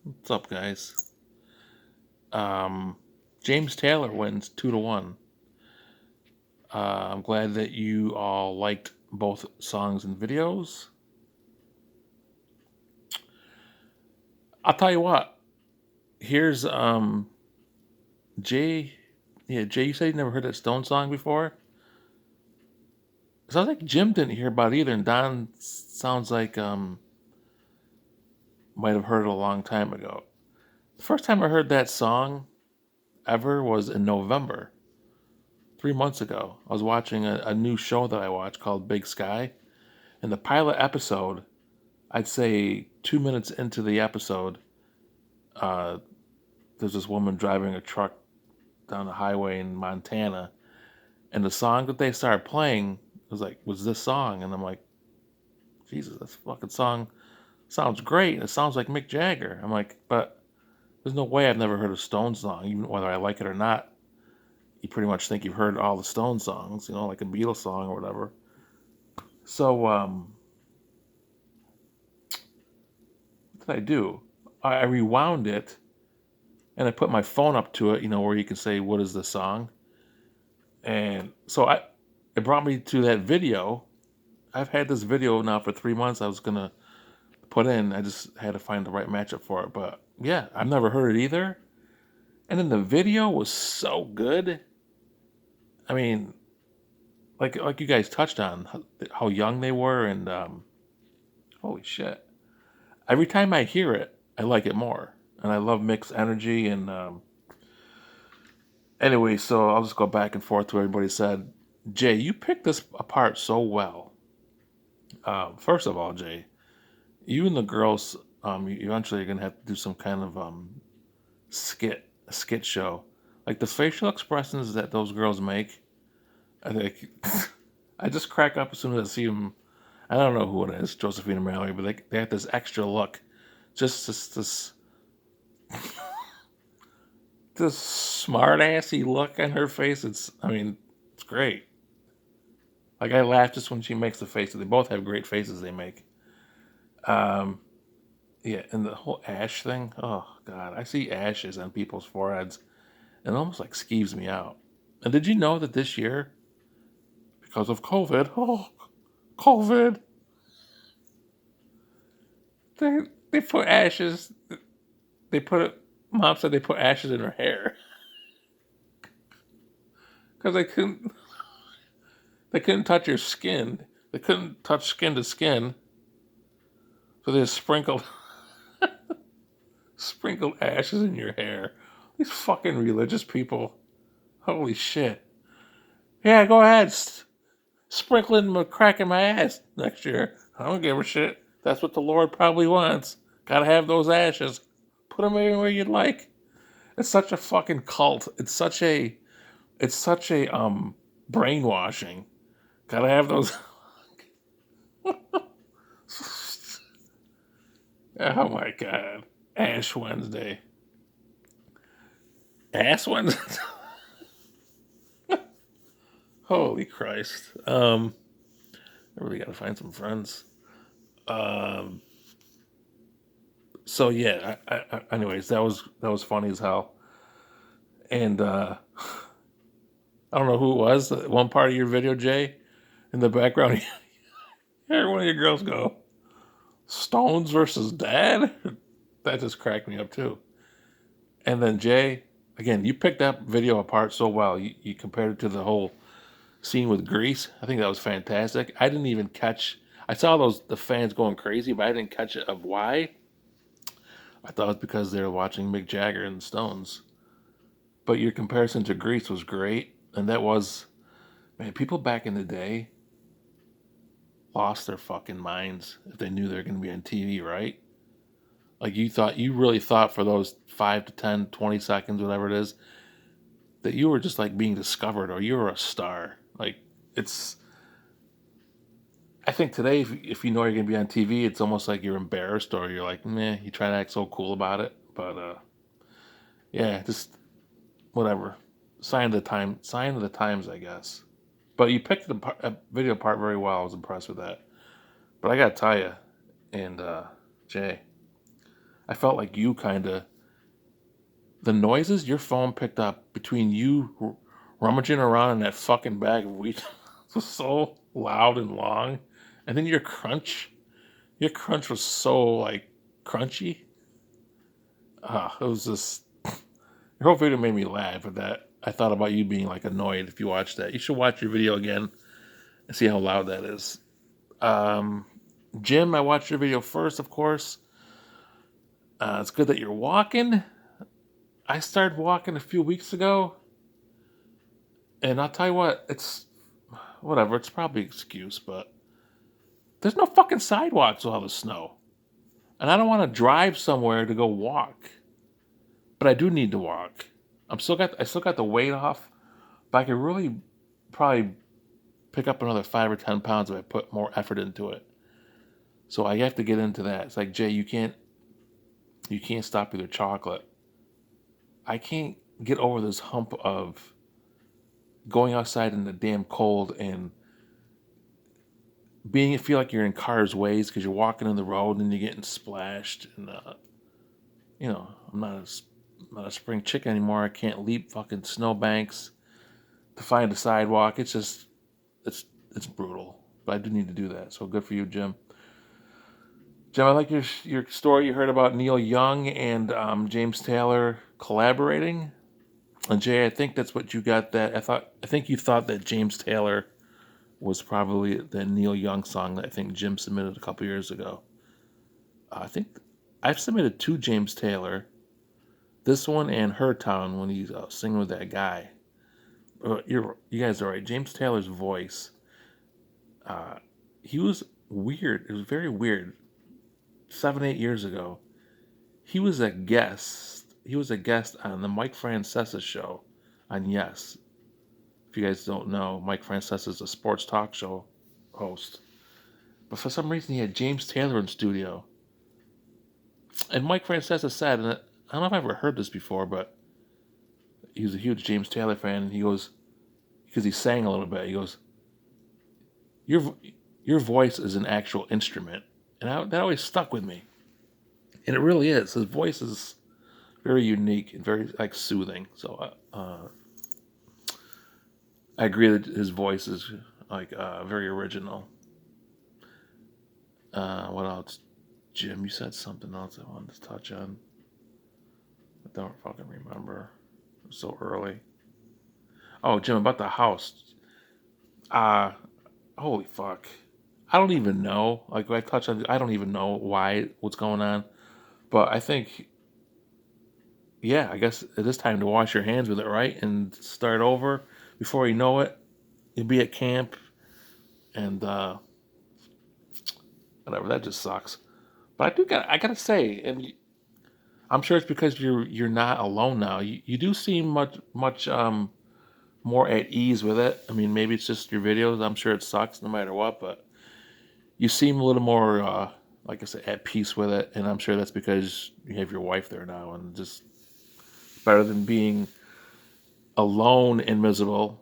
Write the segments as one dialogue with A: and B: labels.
A: What's up, guys? Um, James Taylor wins 2-1. I'm glad that you all liked both songs and videos. I'll tell you what. Here's Jay. Yeah, Jay. You said you never heard that Stone song before. Sounds like Jim didn't hear about it either, and Don sounds like might have heard it a long time ago. The first time I heard that song ever was in November, 3 months ago. I was watching a new show that I watch called Big Sky. In the pilot episode, I'd say 2 minutes into the episode, uh, there's this woman driving a truck down the highway in Montana, and the song that they started playing was this song, and I'm like, Jesus, this fucking song sounds great. It sounds like Mick Jagger. I'm like, but there's no way I've never heard a Stone song, even whether I like it or not. You pretty much think you've heard all the Stone songs, like a Beatles song or whatever. So, what did I do? I rewound it and I put my phone up to it, where you can say, "What is the song?" And so it brought me to that video. I've had this video now for 3 months. I was gonna put in. I just had to find the right matchup for it. But yeah, I've never heard it either. And then the video was so good. I mean, like you guys touched on how young they were, and holy shit! Every time I hear it, I like it more, and I love Mick's energy. And anyway, so I'll just go back and forth to what everybody said. Jay, you picked this apart so well. First of all, Jay, you and the girls, you eventually are gonna have to do some kind of a skit show. Like the facial expressions that those girls make, I think I just crack up as soon as I see them. I don't know who it is, Josephine and Mallory, but they have this extra look, just this smart assy look on her face. It's great. Like I laugh just when she makes the faces. They both have great faces they make. Um, yeah, and the whole ash thing. Oh God, I see ashes on people's foreheads, and it almost like skeeves me out. And did you know that this year, because of COVID, COVID, they they put ashes. They put it. Mom said they put ashes in her hair because they couldn't touch your skin. They couldn't touch skin to skin, so they just sprinkled ashes in your hair. These fucking religious people. Holy shit. Yeah, go ahead. Sprinkling my crack in my ass next year. I don't give a shit. That's what the Lord probably wants. Gotta have those ashes. Put them anywhere you'd like. It's such a fucking cult. It's such a brainwashing. Gotta have those. Oh my god. Ash Wednesday. Ass Wednesday. Holy Christ. I really gotta find some friends. Um, so yeah. Anyways, that was funny as hell. And I don't know who it was. One part of your video, Jay, in the background, you heard one of your girls go, "Stones versus Dad." That just cracked me up too. And then Jay, again, you picked that video apart so well. You compared it to the whole scene with Grease. I think that was fantastic. I didn't even catch. I saw the fans going crazy, but I didn't catch it of why. I thought it was because they were watching Mick Jagger and the Stones. But your comparison to Grease was great, and that was, man. People back in the day lost their fucking minds if they knew they were going to be on TV, right? Like you really thought for those 5 to 10, 20 seconds, whatever it is, that you were just like being discovered or you were a star. Like it's, I think today, if you know you're going to be on TV, it's almost like you're embarrassed or you're like, meh, you try to act so cool about it. But yeah, just whatever. Sign of the times, I guess. But you picked the video part very well. I was impressed with that. But I gotta tell you, and Jay, I felt like you kind of the noises your phone picked up between you rummaging around in that fucking bag of wheat was so loud and long, and then your crunch was so like crunchy. It was just your whole video made me laugh at that. I thought about you being like annoyed if you watched that. You should watch your video again and see how loud that is. Um, Jim, I watched your video first, of course. It's good that you're walking. I started walking a few weeks ago, and I'll tell you what, it's whatever. It's probably an excuse, but there's no fucking sidewalks with all the snow, and I don't want to drive somewhere to go walk, but I do need to walk. I still got the weight off, but I could really probably pick up another 5 or 10 pounds if I put more effort into it. So I have to get into that. It's like, Jay, you can't stop with your chocolate. I can't get over this hump of going outside in the damn cold and feel like you're in cars' ways because you're walking in the road and you're getting splashed. And I'm not a spring chicken anymore. I can't leap fucking snowbanks to find a sidewalk. It's brutal. But I do need to do that. So good for you, Jim. Jim, I like your story you heard about Neil Young and James Taylor collaborating. And Jay, I think that's what you got. I think you thought that James Taylor was probably the Neil Young song that I think Jim submitted a couple years ago. I think I've submitted two James Taylor. This one and Her Town when he's singing with that guy. You guys are right. James Taylor's voice. He was weird. It was very weird. 7, 8 years ago, he was a guest. He was a guest on the Mike Francesa show on Yes. If you guys don't know, Mike Francesa is a sports talk show host. But for some reason, he had James Taylor in studio. And Mike Francesa said, and I don't know if I've ever heard this before, but he was a huge James Taylor fan. And he goes, because he sang a little bit, he goes, "Your your voice is an actual instrument," and that always stuck with me. And it really is. His voice is very unique and very like soothing. So I agree that his voice is like very original. What else? Jim, you said something else I wanted to touch on. I don't fucking remember. It was so early. Oh, Jim, about the house. Uh, Holy fuck. I don't even know. Like, I touched on, I don't even know what's going on. But I think, yeah, I guess it is time to wash your hands with it, right? And start over. Before you know it, you'll be at camp. And, whatever, that just sucks. But I gotta say, and I'm sure it's because you're not alone now. You do seem much more at ease with it. I mean, maybe it's just your videos. I'm sure it sucks no matter what, but you seem a little more, like I said, at peace with it. And I'm sure that's because you have your wife there now, and just better than being alone and miserable,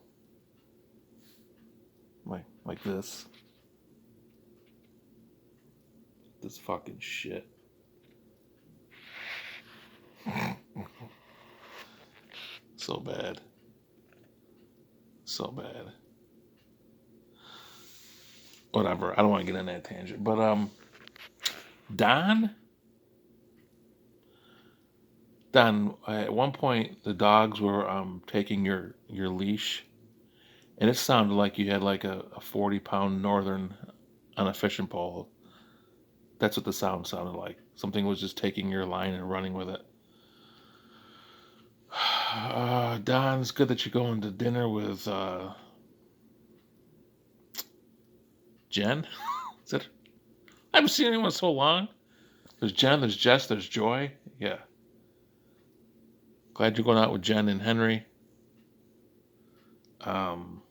A: like this fucking shit. So bad, so bad. Whatever. I don't want to get on that tangent, but Don. Don, at one point the dogs were taking your leash, and it sounded like you had like a 40-pound northern on a fishing pole. That's what the sound sounded like. Something was just taking your line and running with it. Don, it's good that you're going to dinner with Jen. Is it? I haven't seen anyone in so long. There's Jen, there's Jess, there's Joy. Yeah. Glad you're going out with Jen and Henry. Um,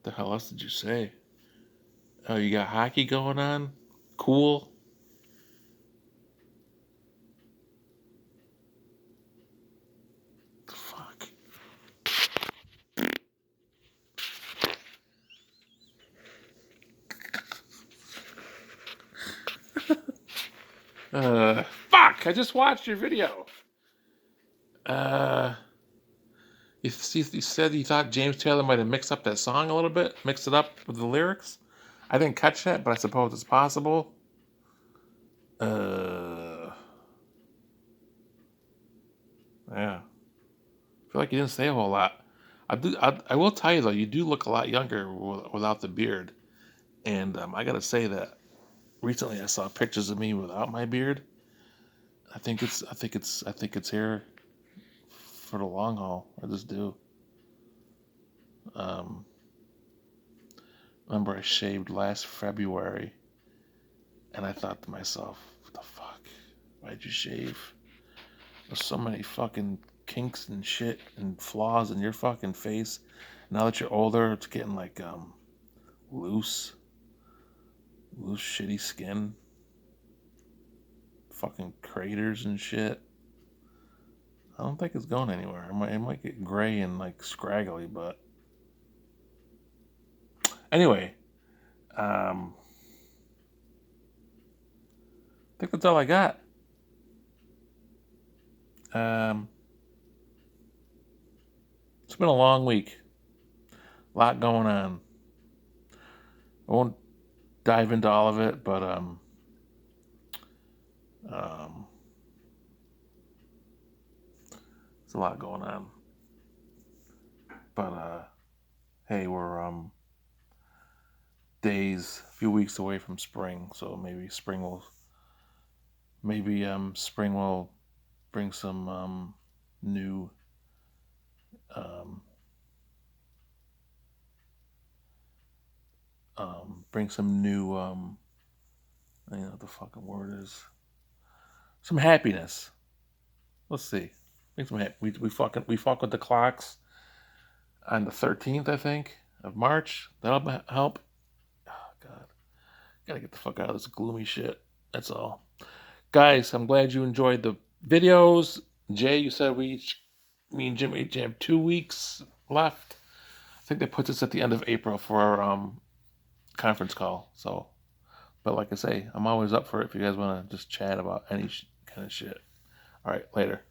A: the hell else did you say? Oh, you got hockey going on? Cool. Fuck. Fuck! I just watched your video. Uh, you said you thought James Taylor might have mixed up that song a little bit, mixed it up with the lyrics. I didn't catch that, but I suppose it's possible. Yeah. I feel like you didn't say a whole lot. I will tell you though, you do look a lot younger without the beard. And I gotta say that recently I saw pictures of me without my beard. I think it's here for the long haul. I just do. Um, remember I shaved last February, and I thought to myself, "What the fuck? Why'd you shave? There's so many fucking kinks and shit and flaws in your fucking face. Now that you're older, it's getting like loose, loose shitty skin, fucking craters and shit. I don't think it's going anywhere. It might get gray and like scraggly, but anyway, I think that's all I got. Um, it's been a long week, a lot going on. I won't dive into all of it, but um, it's a lot going on. But hey, we're a few weeks away from spring, so maybe spring will bring some new um, bring some new I don't know what the fucking word is, some happiness. Let's see. Bring some we fuck with the clocks on the 13th, I think, of March. That'll help. Oh God, gotta get the fuck out of this gloomy shit. That's all, guys. I'm glad you enjoyed the videos. Jay, you said me and Jim each have 2 weeks left. I think that puts us at the end of April for our conference call. So, but like I say, I'm always up for it if you guys want to just chat about any kind of shit. All right, later.